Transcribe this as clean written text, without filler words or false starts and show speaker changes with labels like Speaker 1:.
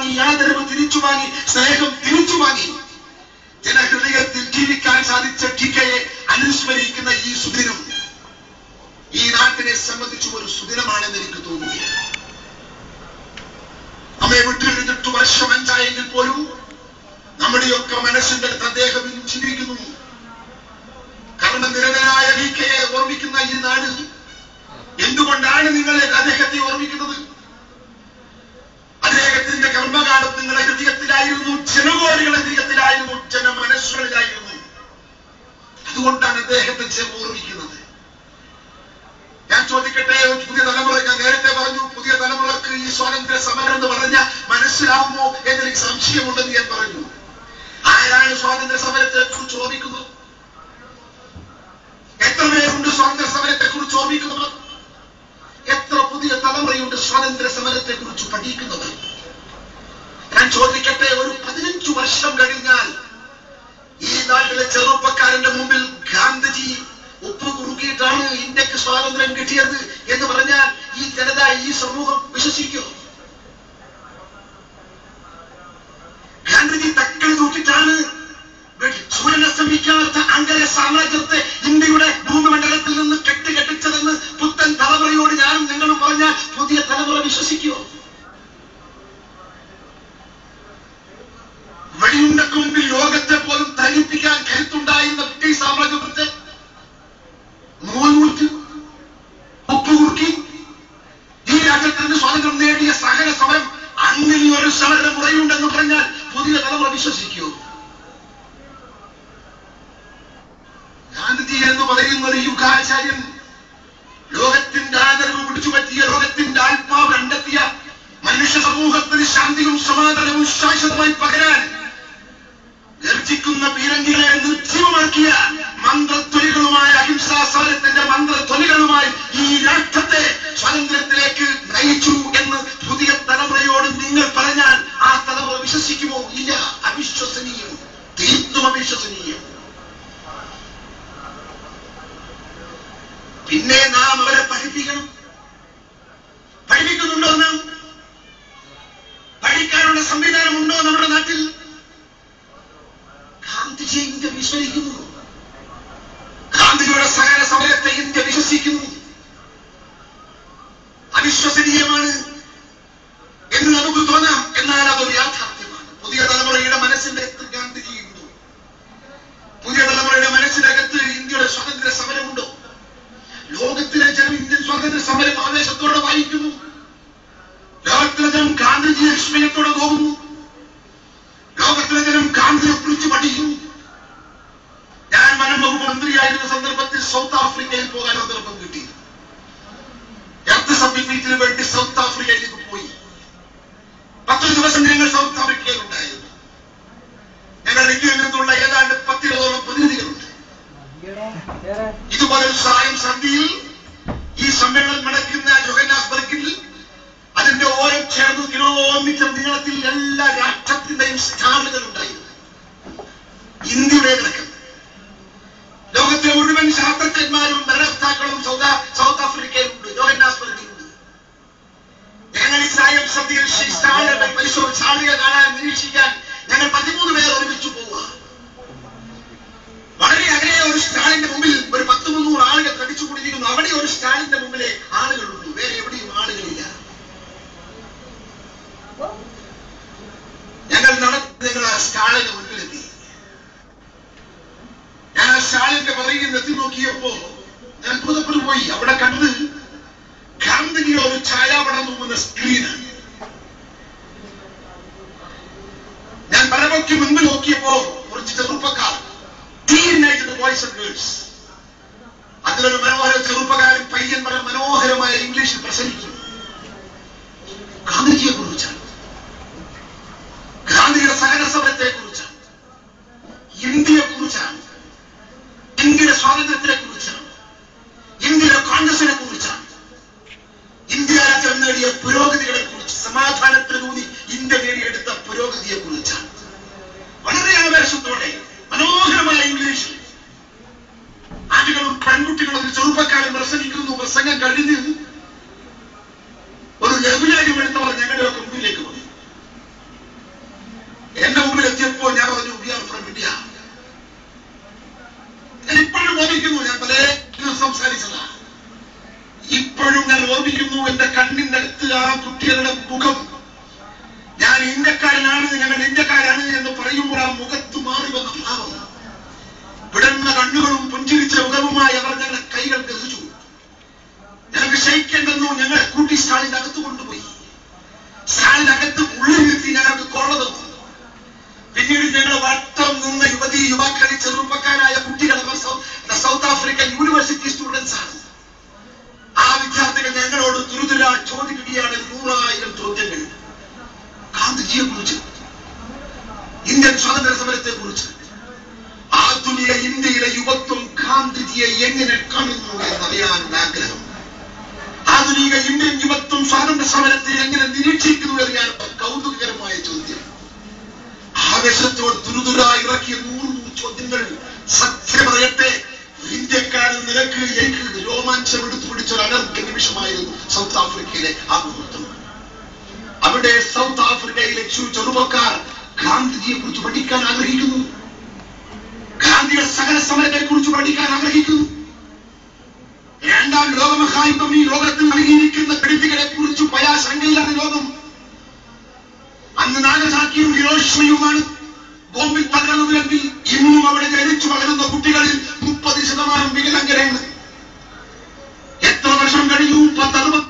Speaker 1: വാങ്ങി, ആദരവ് തിരിച്ചു വാങ്ങി, സ്നേഹം തിരിച്ചു വാങ്ങി ജനഹൃദയത്തിൽ ജീവിക്കാൻ സാധിച്ച ടിക്കയെ അനുസ്മരിക്കുന്ന ഈ സുദിനം ഈ നാട്ടിനെ സംബന്ധിച്ച് ഒരു സുദിനമാണെന്ന് എനിക്ക് തോന്നുകയാണ്. നമ്മെ വിട്ടുകഴിഞ്ഞിട്ട് വർഷം 5 പോലും നമ്മുടെയൊക്കെ മനസ്സിന്റെ അടുത്ത് അദ്ദേഹം ജീവിക്കുന്നു. കർമ്മനിരതനായ ടിക്കയെ ഓർമ്മിക്കുന്ന ഈ നാട് എന്തുകൊണ്ടാണ് നിങ്ങളെ അദ്ദേഹത്തെ ഓർമ്മിക്കുന്നത്? അദ്ദേഹത്തിന്റെ കർമ്മകാലം നിങ്ങളുടെ ഹൃദയത്തിലായിരുന്നു, ജനകോടികളുടെ ഹൃദയത്തിലായിരുന്നു, ജനമനസ്സുകളിലായിരുന്നു. അതുകൊണ്ടാണ് അദ്ദേഹത്തെ ഓർമ്മിക്കുന്നത്. ഞാൻ ചോദിക്കട്ടെ, പുതിയ തലമുറ, ഞാൻ നേരത്തെ പറഞ്ഞു, പുതിയ തലമുറക്ക് ഈ സ്വാതന്ത്ര്യ സമരം എന്ന് പറഞ്ഞ മനസ്സിലാവുമോ എന്നെനിക്ക് സംശയമുണ്ടെന്ന് ഞാൻ പറഞ്ഞു. ആരാണ് സ്വാതന്ത്ര്യ സമരത്തെ കുറിച്ച് ഓർമ്മിക്കുന്നത്? എത്ര പേരുണ്ട് സ്വാതന്ത്ര്യ സമരത്തെ കുറിച്ച് ഓർമ്മിക്കുന്നവർ? എത്ര പുതിയ തലമുറയുണ്ട് സ്വാതന്ത്ര്യ സമരത്തെ കുറിച്ച് പഠിക്കുന്നവർ? ഞാൻ ചോദിക്കട്ടെ, ഒരു 15 വർഷം കഴിഞ്ഞാൽ ഈ നാട്ടിലെ ചെറുപ്പക്കാരന്റെ മുമ്പിൽ ഗാന്ധിജി ഉപ്പ് കുറുക്കിയിട്ടാണ് ഇന്ത്യക്ക് സ്വാതന്ത്ര്യം കിട്ടിയത് എന്ന് പറഞ്ഞാൽ ഈ ജനത, ഈ സമൂഹം വിശ്വസിക്കോ? ഗാന്ധിജി തക്കൾ തൂക്കിട്ടാണ് സൂര്യനസ്തമിക്കാത്ത അങ്കര സാമ്രാജ്യത്തെ ഇന്ത്യയുടെ ഭൂമിമണ്ഡലത്തിൽ നിന്ന് കെട്ടിക്കെട്ടിച്ചതെന്ന് പുത്തൻ തലമുറയോട് ഞാനും നിങ്ങളും പറഞ്ഞാൽ പുതിയ തലമുറ വിശ്വസിക്കുമോ? വെടിയുണ്ടക്ക് മുമ്പിൽ ലോകത്തെ പോലും തരിപ്പിക്കാൻ കരുത്തുണ്ടായിരുന്ന ബ്രിട്ടീഷ് സാമ്രാജ്യത്തെ നൂൽനൂറ്റി ഉപ്പുകുറുക്കി ഈ രാജ്യത്തിന് സ്വാതന്ത്ര്യം നേടിയ സഹന സമരം, അങ്ങനെ ഒരു സമര മുറയുണ്ടെന്ന് പറഞ്ഞാൽ പുതിയ തലമുറ വിശ്വസിക്കൂ? ഗാന്ധിജി എന്ന് പറയുന്ന ഒരു യുഗാചാര്യൻ ലോകത്തിന്റെ ആദരവ് പിടിച്ചുപറ്റിയ, ലോകത്തിന്റെ ആത്മാവ് കണ്ടെത്തിയ, മനുഷ്യ സമൂഹത്തിന് ശാന്തിയും സമാധാനവും ശാശ്വതമായി പകരാൻ ഗർജിക്കുന്ന പീരങ്കികളെ നിർജീവമാക്കിയ മന്ത്രധ്വനികളുമായ അഹിംസാ സമരത്തിന്റെ മന്ത്രധ്വനികളുമായി ഈ രാഷ്ട്രത്തെ സ്വാതന്ത്ര്യത്തിലേക്ക് നയിച്ചു എന്ന് പുതിയ തലമുറയോട് നിങ്ങൾ പറഞ്ഞാൽ ആ തലമുറ വിശ്വസിക്കുമോ? ഇല്ല. അവിശ്വസനീയം, തീർത്തും അവിശ്വസനീയം. പിന്നെ നാം അവരെ പഠിപ്പിക്കണം. പഠിപ്പിക്കുന്നുണ്ടോ? നാം പഠിക്കാനുള്ള സംവിധാനമുണ്ടോ നമ്മുടെ നാട്ടിൽ? ഗാന്ധിജി ഇന്ത്യ വിസ്മരിക്കുന്നു. ഗാന്ധിജിയുടെ സഹന സമരത്തെ ഇന്ത്യ വിശ്വസിക്കുന്നു. അവിശ്വസനീയമാണ് എന്ന് നമുക്ക് തോന്നാം, എന്നാൽ അതൊരു യാഥാർത്ഥ്യമാണ്. പുതിയ തലമുറയുടെ മനസ്സിന്റെ അകത്ത് ഗാന്ധിജി ഉണ്ടോ? പുതിയ തലമുറയുടെ മനസ്സിനകത്ത് ഇന്ത്യയുടെ സ്വാതന്ത്ര്യ സമരമുണ്ടോ? ലോകത്തിലെ ജനം ഇന്ത്യൻ സ്വാതന്ത്ര്യ സമരം ആവേശത്തോടെ വായിക്കുന്നു. ലോകത്തിലെ ജനം ഗാന്ധിജിയെ വിസ്മയത്തോടെ നോക്കുന്നു. ലോകത്തിലെ ജനം ഗാന്ധിയെ കുറിച്ച് പഠിക്കുന്നു. ഞാൻ വനംവകുപ്പ് മന്ത്രിയായിരുന്ന സന്ദർഭത്തിൽ സൗത്ത് ആഫ്രിക്കയിൽ പോകാൻ സന്ദർഭം കിട്ടി. എർത്ത് സബ്മിറ്റിന് വേണ്ടി സൗത്ത് ആഫ്രിക്കയിലേക്ക് പോയി. 10 ദിവസം ഞങ്ങൾ സൗത്ത് ആഫ്രിക്കയിൽ ഉണ്ടായിരുന്നു. ഞങ്ങൾ ഇന്ത്യയിൽ നിന്നുള്ള ഏതാണ്ട് 10-20 പ്രതിനിധികളുണ്ട്. ഇതുപോലൊരു സഹായം സന്ധിയിൽ ഈ സമ്മേളനം നടക്കുന്ന ജോഹന്നാസ്ബർഗിൽ അതിന്റെ ഓരം ചേർന്ന് കിലോമീറ്റർ നീളത്തിൽ എല്ലാ രാഷ്ട്രത്തിന്റെയും സ്റ്റാളുകൾ ഉണ്ടായിരുന്നു. ഇന്ത്യയുടേതടക്കം ലോകത്തിലെ മുഴുവൻ ശാസ്ത്രജ്ഞന്മാരും ഭരണകർത്താക്കളും സൗത്ത് ആഫ്രിക്കയിലുണ്ട്, ജോഹന്നാസ്ബർഗിലുണ്ട്. ഞങ്ങൾ ഈ സഹായം സന്ധിയിൽ സ്റ്റാളുകൾ പരിശോധിച്ച് ആളുകളെ കാണാൻ, നിരീക്ഷിക്കാൻ ഞങ്ങൾ 13 പേർ ഒരുമിച്ച് പോവുക. വളരെ അകലെ ഒരു സ്റ്റാളിന്റെ മുമ്പിൽ ഒരു 100-300 ആളുകൾ കടിച്ചുകൂടിയിരിക്കുന്നു. അവിടെ ഒരു സ്റ്റാളിന്റെ മുമ്പിലെ ആളുകളുണ്ട്, വേറെ എവിടെയും ആളുകളില്ല. ഞങ്ങൾ ആ സ്റ്റാളിന്റെ മുൻപിലെത്തി. ഞാൻ ആ സ്റ്റാളിന്റെ പറയുന്ന എത്തി നോക്കിയപ്പോ ഞാൻ അത്ഭുതപ്പെട്ടു പോയി. അവിടെ കണ്ട് ഗാന്ധിജിയുടെ ഒരു ഛായാപടം തൂങ്ങുന്ന സ്ക്രീനാണ്. ഞാൻ പലവയ്ക്ക് മുൻപ് നോക്കിയപ്പോ കുറച്ച് ചെറുപ്പക്കാർ, ടീനേജ് ബോയ്സ് ആൻഡ് ഗേൾസ്, അതിലൊരു മനോഹര ചെറുപ്പക്കാരൻ പയ്യൻ വളരെ മനോഹരമായ ഇംഗ്ലീഷിൽ പ്രസംഗിക്കുന്നു. ഗാന്ധിജിയെ കുറിച്ചാണ്, ഗാന്ധിജിയുടെ സഹന സമരത്തെ കുറിച്ചാണ്, ഇന്ത്യയെ കുറിച്ചാണ്, ഇന്ത്യയുടെ സ്വാതന്ത്ര്യത്തിനെ കുറിച്ചാണ്, ഇന്ത്യയുടെ കോൺഗ്രസിനെ കുറിച്ചാണ്, ഇന്ത്യ രാജ്യം നേടിയ പുരോഗതികളെ കുറിച്ച്, സമാധാനത്തിലൂന്നി ഇന്ത്യ നേടിയെടുത്ത പുരോഗതിയെ കുറിച്ചാണ്. വളരെ ആവേശത്തോടെ മനോഹരമായ ഇംഗ്ലീഷിൽ ആളുകളും പെൺകുട്ടികളും ചെറുപ്പക്കാരും പ്രസംഗിക്കുന്നു. പ്രസംഗം കഴിഞ്ഞ് ഒരു ലഘുലേഖം എടുത്തവർ ഞങ്ങളുടെ മുമ്പിലേക്ക് വന്നു. ഇപ്പോഴും ഞാൻ ഓർമ്മിക്കുന്നു എന്റെ കണ്ണിന്റെ അടുത്ത് ആ കുട്ടികളുടെ മുഖം. ഞാൻ ഇന്ത്യക്കാരനാണ്, ഞങ്ങൾ ഇന്ത്യക്കാരാണ് എന്ന് പറയുമ്പോൾ ആ മുഖത്ത് മാറി വന്ന ഭാവം, വിടർന്ന കണ്ണുകളും പുഞ്ചിരിച്ച മുഖവുമായി അവർ ഞങ്ങളുടെ കൈകൾ ഗ്രഹിച്ചു. ഞങ്ങൾക്ക് ക്ഷയിക്കേണ്ടെന്നു ഞങ്ങളെ കൂട്ടി സ്റ്റാളിന്റെ അകത്ത് കൊണ്ടുപോയി. സ്റ്റാളിന്റെ അകത്ത് ഉള്ളിൽ നിർത്തി ഞങ്ങൾക്ക് കൊള്ള തന്നു. പിന്നീട് ഞങ്ങൾ വട്ടം നിന്ന യുവതി യുവാക്കളിൽ ചെറുപ്പക്കാരായ കുട്ടികൾ, സൗത്ത് ആഫ്രിക്കൻ യൂണിവേഴ്സിറ്റി സ്റ്റുഡൻസ് ആണ്. ആ വിദ്യാർത്ഥികൾ ഞങ്ങളോട് തുരുതുരാ ചോദിക്കുകയാണ് 100,000 ചോദ്യങ്ങൾ. ഗാന്ധിജിയെ കുറിച്ച്, ഇന്ത്യൻ സ്വാതന്ത്ര്യ സമരത്തെ കുറിച്ച്, ആധുനിക ഇന്ത്യയിലെ യുവത്വം ഗാന്ധിജിയെ എങ്ങനെ കാണുന്നു എന്നറിയാനുള്ള ആഗ്രഹം, ആധുനിക ഇന്ത്യൻ യുവത്വം സ്വാതന്ത്ര്യ സമരത്തെ എങ്ങനെ നിരീക്ഷിക്കുന്നു എന്നറിയാനുള്ള കൗതുകകരമായ ചോദ്യം. ആവേശത്തോട് തുരുതുരാ ഇറക്കിയ 100 ചോദ്യങ്ങൾ. സത്യം പറയട്ടെ, ഇന്ത്യക്കാരിൽ നിനക്ക് എനിക്ക് രോമാഞ്ചം എടുത്തു പിടിച്ചൊരു അനർഘ നിമിഷമായിരുന്നു സൗത്ത് ആഫ്രിക്കയിലെ ആ മുഹൂർത്തം. അവിടെ സൗത്ത് ആഫ്രിക്കയിലെ ചെറുപ്പക്കാർ ഗാന്ധിജിയെ കുറിച്ച് പഠിക്കാൻ ആഗ്രഹിക്കുന്നു. ഗാന്ധിയുടെ സകല സമരത്തെ കുറിച്ച് പഠിക്കാൻ ആഗ്രഹിക്കുന്നു. രണ്ടാം ലോകമഹായുദ്ധം ഈ ലോകത്തിൽ നൽകിയിരിക്കുന്ന കെടുതികളെ കുറിച്ച് ഭയാശങ്കയിലാണ് ലോകം. അന്ന് നാഗസാക്കിയും ഹിരോഷിമയുമാണ് ബോംബിൽ തകർന്നതെങ്കിൽ ഇന്നും അവിടെ ജനിച്ചു വളരുന്ന കുട്ടികളിൽ 30% വികലാംഗരാണ്. എത്ര വർഷം കഴിഞ്ഞു? 10-60